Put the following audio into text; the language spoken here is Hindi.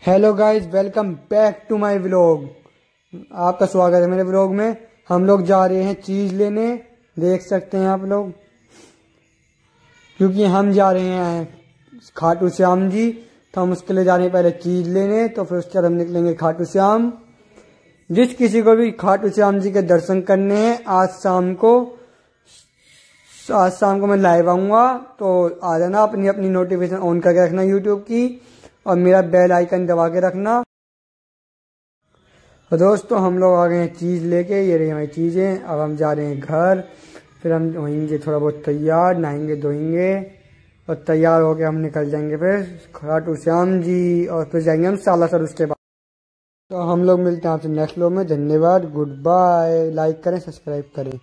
Hello guys, welcome back to my vlog. आपका स्वागत है मेरे व्लॉग में। हम लोग जा रहे हैं चीज़ लेने, देख सकते हैं आप लोग, क्योंकि हम जा रहे हैं खाटू श्याम जी। तो हम उसके लिए जा रहे हैं पहले चीज़ लेने, तो फिर उसके बाद हम निकलेंगे खाटू श्याम। जिस किसी को भी खाटू श्याम जी के दर्शन करने हैं आज शाम को मैं लाइव आऊँगा, तो आ जाना। अपनी अपनी नोटिफिकेशन ऑन करके रखना यूट्यूब की, और मेरा बेल आइकन दबा के रखना। तो दोस्तों, हम लोग आ गए हैं चीज़ लेके। ये रही हमारी चीज़ें। अब हम जा रहे हैं घर। फिर हम होंगे थोड़ा बहुत तैयार, नहाएंगे धोएंगे और तैयार होके हम निकल जाएंगे फिर खाटू श्याम जी, और फिर जाएंगे हम सालासर उसके बाद। तो हम लोग मिलते हैं आपसे नेक्स्ट व्लॉग में। धन्यवाद, गुड बाय। लाइक करें, सब्सक्राइब करें।